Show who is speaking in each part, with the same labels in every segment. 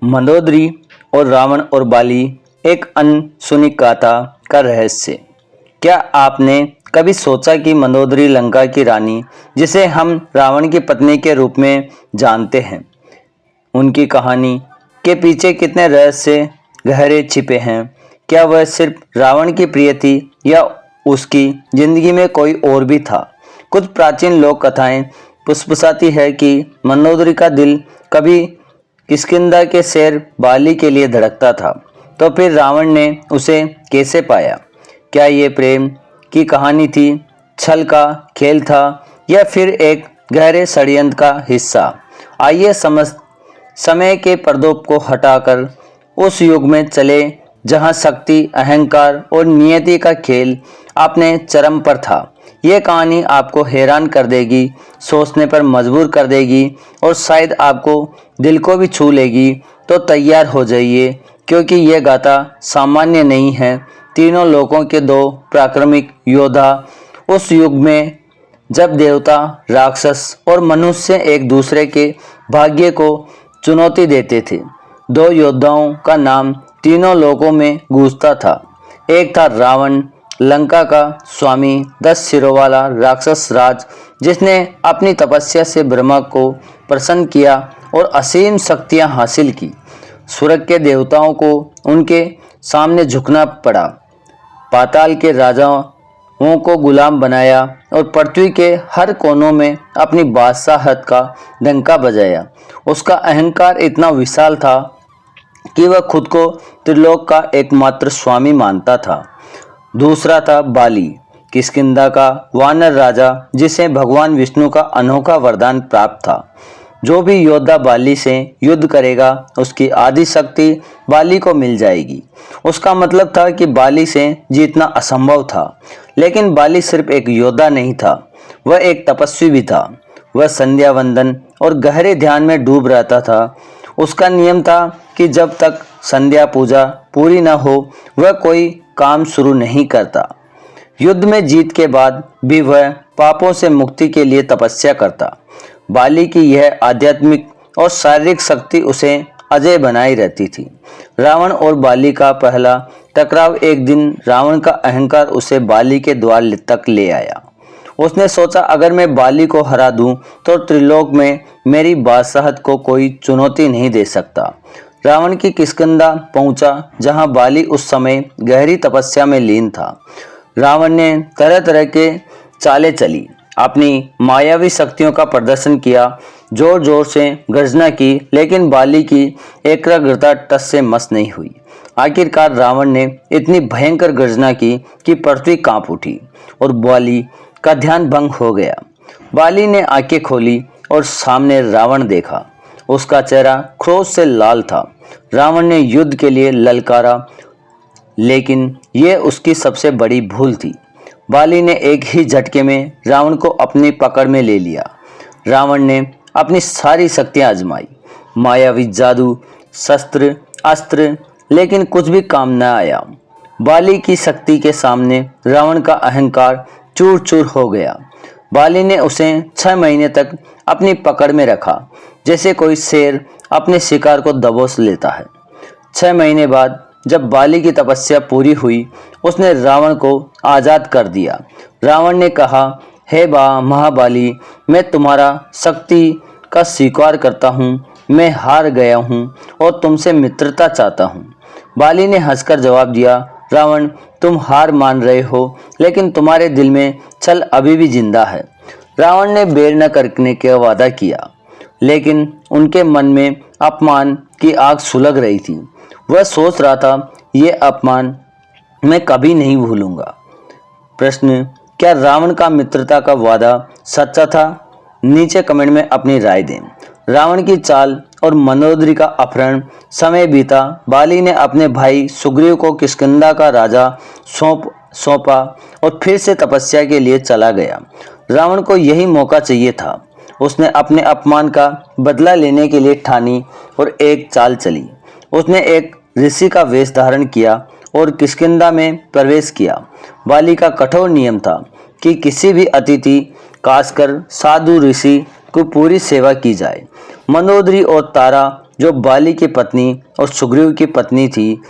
Speaker 1: मंदोदरी और रावण और बाली, एक अनसुनी गाथा का रहस्य। क्या आपने कभी सोचा कि मंदोदरी लंका की रानी, जिसे हम रावण की पत्नी के रूप में जानते हैं, उनकी कहानी के पीछे कितने रहस्य गहरे छिपे हैं? क्या वह सिर्फ रावण की प्रिय थी या उसकी जिंदगी में कोई और भी था? कुछ प्राचीन लोक कथाएं फुसफुसाती है कि मंदोदरी का दिल कभी किष्किंधा के शहर बाली के लिए धड़कता था, तो फिर रावण ने उसे कैसे पाया? क्या ये प्रेम की कहानी थी, छल का खेल था, या फिर एक गहरे षड्यंत्र का हिस्सा? आइए समय के पर्दों को हटाकर उस युग में चले जहां शक्ति, अहंकार और नियति का खेल अपने चरम पर था। ये कहानी आपको हैरान कर देगी, सोचने पर मजबूर कर देगी और शायद आपको दिल को भी छू लेगी। तो तैयार हो जाइए, क्योंकि यह गाथा सामान्य नहीं है। तीनों लोकों के दो पराक्रमी योद्धा, उस युग में जब देवता, राक्षस और मनुष्य एक दूसरे के भाग्य को चुनौती देते थे। दो योद्धाओं का नाम तीनों लोकों में गूंजता था। एक था रावण, लंका का स्वामी, 10 सिरों वाला राक्षस राज, जिसने अपनी तपस्या से ब्रह्मा को प्रसन्न किया और असीम शक्तियां हासिल की। स्वर्ग के देवताओं को उनके सामने झुकना पड़ा, पाताल के राजाओं को गुलाम बनाया और पृथ्वी के हर कोनों में अपनी बादशाहत का डंका बजाया। उसका अहंकार इतना विशाल था कि वह खुद को त्रिलोक का एकमात्र स्वामी मानता था। दूसरा था बाली, किष्किंधा का वानर राजा, जिसे भगवान विष्णु का अनोखा वरदान प्राप्त था। जो भी योद्धा बाली से युद्ध करेगा, उसकी आदि शक्ति बाली को मिल जाएगी। उसका मतलब था कि बाली से जीतना असंभव था। लेकिन बाली सिर्फ एक योद्धा नहीं था, वह एक तपस्वी भी था। वह संध्या वंदन और गहरे ध्यान में डूब रहता था। उसका नियम था कि जब तक संध्या पूजा पूरी न हो, वह कोई काम शुरू नहीं करता। युद्ध में जीत के बाद भी वह पापों से मुक्ति के लिए तपस्या करता। बाली की यह आध्यात्मिक और शारीरिक शक्ति उसे अजय बनाई रहती थी। रावण और बाली का पहला टकराव एक दिन रावण का अहंकार उसे बाली के द्वार तक ले आया। उसने सोचा, अगर मैं बाली को हरा दूं तो त्रिलोक में मेरी बादशाहत को कोई चुनौती नहीं दे सकता। रावण की किष्किंधा पहुंचा, जहां बाली उस समय गहरी तपस्या में लीन था। रावण ने तरह तरह के चालें चली, अपनी मायावी शक्तियों का प्रदर्शन किया, जोर जोर से गर्जना की, लेकिन बाली की एकाग्रता टस से मस नहीं हुई। आखिरकार रावण ने इतनी भयंकर गर्जना की कि पृथ्वी कांप उठी और बाली का ध्यान भंग हो गया। बाली ने आंखें खोली और सामने रावण देखा। उसका चेहरा क्रोध से लाल था। रावण ने युद्ध के लिए ललकारा, लेकिन यह उसकी सबसे बड़ी भूल थी। बाली ने एक ही झटके में रावण को अपनी पकड़ में ले लिया। रावण ने अपनी सारी शक्तियां आजमाई, मायावी जादू, शस्त्र, अस्त्र, लेकिन कुछ भी काम न आया। बाली की शक्ति के सामने रावण का अहंकार चूर चूर हो गया। बाली ने उसे 6 महीने तक अपनी पकड़ में रखा, जैसे कोई शेर अपने शिकार को दबोच लेता है। 6 महीने बाद जब बाली की तपस्या पूरी हुई, उसने रावण को आज़ाद कर दिया। रावण ने कहा, हे महाबाली, मैं तुम्हारा शक्ति का स्वीकार करता हूँ। मैं हार गया हूँ और तुमसे मित्रता चाहता हूँ। बाली ने हंसकर जवाब दिया, रावण, तुम हार मान रहे हो, लेकिन तुम्हारे दिल में छल अभी भी जिंदा है। रावण ने बैर न करने का वादा किया, लेकिन उनके मन में अपमान की आग सुलग रही थी। वह सोच रहा था, ये अपमान मैं कभी नहीं भूलूंगा। प्रश्न, क्या रावण का मित्रता का वादा सच्चा था? नीचे कमेंट में अपनी राय दें। रावण की चाल और मंदोदरी का अपहरण। समय बीता, बाली ने अपने भाई सुग्रीव को किष्किंधा का राजा सौंपा और फिर से तपस्या के लिए चला गया। रावण को यही मौका चाहिए था। उसने अपने अपमान का बदला लेने के लिए ठानी और एक चाल चली। उसने एक ऋषि का वेश धारण किया और किष्किंधा में प्रवेश किया। बाली का कठोर नियम था कि किसी भी अतिथि, खासकर साधु ऋषि, को पूरी सेवा की जाए। मंदोदरी और तारा जो बाली की पत्नी और सुग्रीव की पत्नी थी,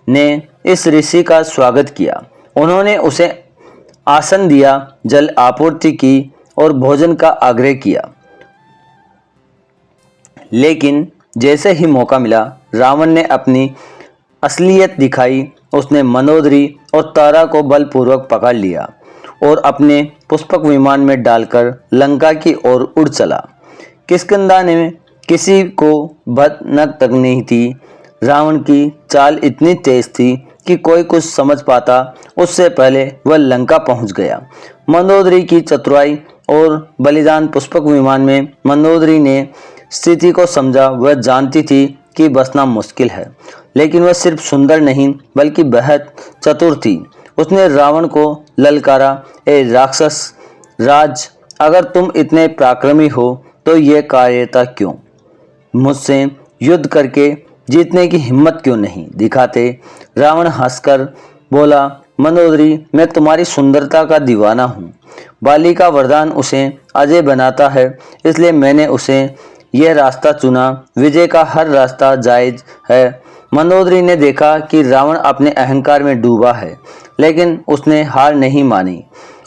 Speaker 1: ने इस ऋषि का स्वागत किया। उन्होंने उसे आसन दिया, जल आपूर्ति की और भोजन का आग्रह किया। लेकिन जैसे ही मौका मिला, रावण ने अपनी असलियत दिखाई। उसने मंदोदरी और तारा को बलपूर्वक पकड़ लिया और अपने पुष्पक विमान में डालकर लंका की ओर उड़ चला। किष्किंधा ने किसी को भनक तक नहीं थी। रावण की चाल इतनी तेज थी कि कोई कुछ समझ पाता उससे पहले वह लंका पहुंच गया। मंदोदरी की चतुराई और बलिदान। पुष्पक विमान में मंदोदरी ने स्थिति को समझा। वह जानती थी कि बचना मुश्किल है, लेकिन वह सिर्फ सुंदर नहीं बल्कि बेहद चतुर थी। उसने रावण को ललकारा, ए राक्षस राज, अगर तुम इतने पराक्रमी हो तो ये कायरता क्यों? मुझसे युद्ध करके जीतने की हिम्मत क्यों नहीं दिखाते? रावण हंसकर बोला, मंदोदरी, मैं तुम्हारी सुंदरता का दीवाना हूँ। बाली का वरदान उसे अजय बनाता है, इसलिए मैंने उसे यह रास्ता चुना। विजय का हर रास्ता जायज है। मंदोदरी ने देखा कि रावण अपने अहंकार में डूबा है, लेकिन उसने हार नहीं मानी।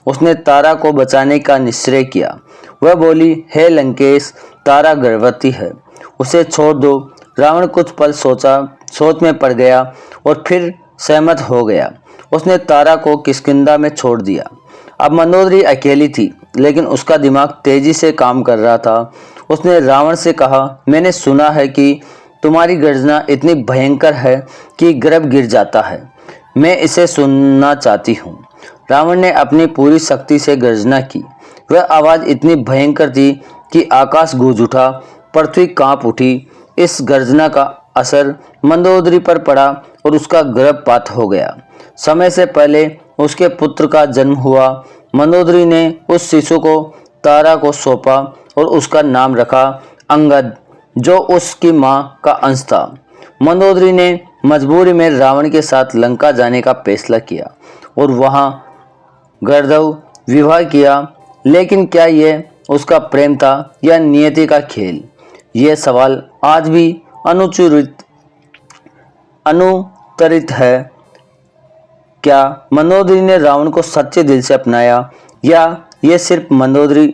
Speaker 1: उसने तारा को बचाने का निश्चय किया। वह बोली, हे लंकेश, तारा गर्भवती है, उसे छोड़ दो। रावण कुछ पल सोच में पड़ गया और फिर सहमत हो गया। उसने तारा को किष्किंधा में छोड़ दिया। अब मंदोदरी अकेली थी, लेकिन उसका दिमाग तेजी से काम कर रहा था। उसने रावण से कहा, मैंने सुना है कि तुम्हारी गर्जना इतनी भयंकर है कि गर्भ गिर जाता है। मैं इसे सुनना चाहती हूँ। रावण ने अपनी पूरी शक्ति से गर्जना की। वह आवाज़ इतनी भयंकर थी कि आकाश गूंज उठा, पृथ्वी कांप उठी। इस गर्जना का असर मंदोदरी पर पड़ा और उसका गर्भपात हो गया। समय से पहले उसके पुत्र का जन्म हुआ। मंदोदरी ने उस शिशु को तारा को सौंपा और उसका नाम रखा अंगद, जो उसकी माँ का अंश था। मंदोदरी ने मजबूरी में रावण के साथ लंका जाने का फैसला किया और वहाँ गर्दव विवाह किया। लेकिन क्या यह उसका प्रेम था या नियति का खेल? यह सवाल आज भी अनुत्तरित है। क्या मंदोदरी ने रावण को सच्चे दिल से अपनाया या यह सिर्फ मंदोदरी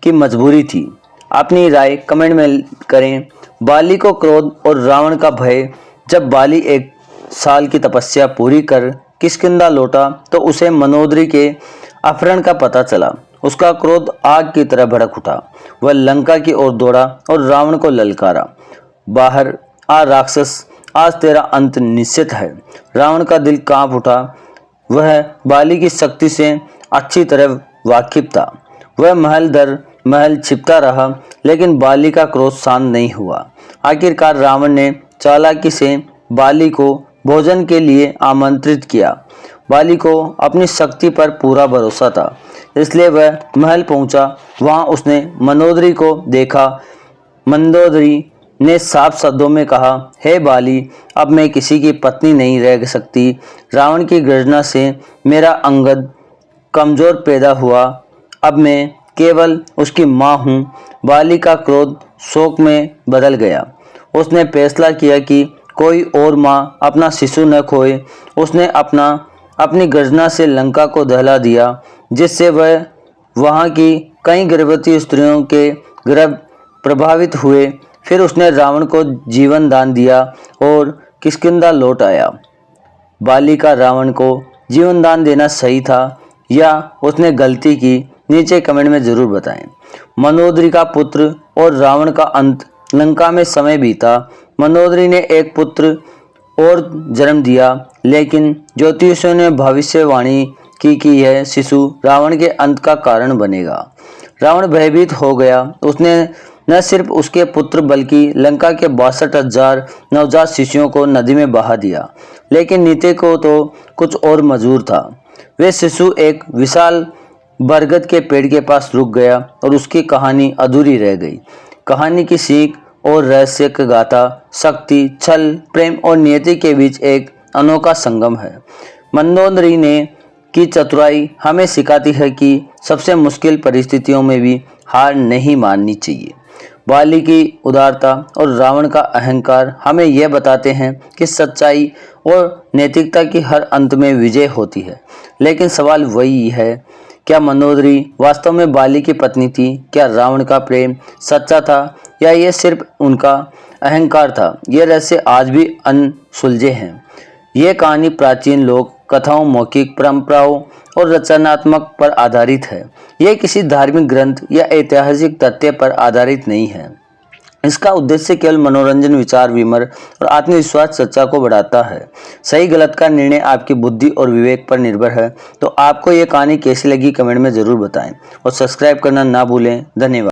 Speaker 1: की मजबूरी थी? अपनी राय कमेंट में करें। बाली को क्रोध और रावण का भय। जब बाली 1 साल की तपस्या पूरी कर किष्किंधा लौटा तो उसे मंदोदरी के अपहरण का पता चला। उसका क्रोध आग की तरह भड़क उठा। वह लंका की ओर दौड़ा और रावण को ललकारा, बाहर आ राक्षस, आज तेरा अंत निश्चित है। रावण का दिल कांप उठा। वह बाली की शक्ति से अच्छी तरह वाकिफ था। वह महल दर महल छिपता रहा, लेकिन बाली का क्रोध शांत नहीं हुआ। आखिरकार रावण ने चालाकी से बाली को भोजन के लिए आमंत्रित किया। बाली को अपनी शक्ति पर पूरा भरोसा था, इसलिए वह महल पहुंचा। वहां उसने मंदोदरी को देखा। मंदोदरी ने साफ शब्दों में कहा, हे बाली, अब मैं किसी की पत्नी नहीं रह सकती। रावण की गर्जना से मेरा अंगद कमजोर पैदा हुआ। अब मैं केवल उसकी माँ हूँ। बाली का क्रोध शोक में बदल गया। उसने फैसला किया कि कोई और माँ अपना शिशु न खोए। उसने अपनी गर्जना से लंका को दहला दिया, जिससे वह वहाँ की कई गर्भवती स्त्रियों के गर्भ प्रभावित हुए। फिर उसने रावण को जीवन दान दिया और किष्किंधा लौट आया। बाली का रावण को जीवन दान देना सही था या उसने गलती की? नीचे कमेंट में ज़रूर बताएं। मंदोदरी का पुत्र और रावण का अंत। लंका में समय बीता। मंदोदरी ने एक पुत्र और जन्म दिया, लेकिन ज्योतिषियों ने भविष्यवाणी की कि यह शिशु रावण के अंत का कारण बनेगा। रावण भयभीत हो गया। उसने न सिर्फ उसके पुत्र बल्कि लंका के 62,000 नवजात शिशुओं को नदी में बहा दिया। लेकिन नीति को तो कुछ और मंजूर था। वे शिशु एक विशाल बरगद के पेड़ के पास रुक गया और उसकी कहानी अधूरी रह गई। कहानी की सीख और रहस्य का गाथा शक्ति, छल, प्रेम और नियति के बीच एक अनोखा संगम है। मंदोदरी ने की चतुराई हमें सिखाती है कि सबसे मुश्किल परिस्थितियों में भी हार नहीं माननी चाहिए। बाली की उदारता और रावण का अहंकार हमें यह बताते हैं कि सच्चाई और नैतिकता की हर अंत में विजय होती है। लेकिन सवाल वही है, क्या मंदोदरी वास्तव में बाली की पत्नी थी? क्या रावण का प्रेम सच्चा था या यह सिर्फ उनका अहंकार था? ये रहस्य आज भी अनसुलझे हैं। यह कहानी प्राचीन लोक कथाओं, मौखिक परंपराओं और रचनात्मक पर आधारित है। यह किसी धार्मिक ग्रंथ या ऐतिहासिक तथ्य पर आधारित नहीं है। इसका उद्देश्य केवल मनोरंजन, विचार विमर्श और आत्मविश्वास चर्चा को बढ़ाता है। सही गलत का निर्णय आपकी बुद्धि और विवेक पर निर्भर है। तो आपको यह कहानी कैसी लगी कमेंट में जरूर बताएं और सब्सक्राइब करना ना भूलें। धन्यवाद।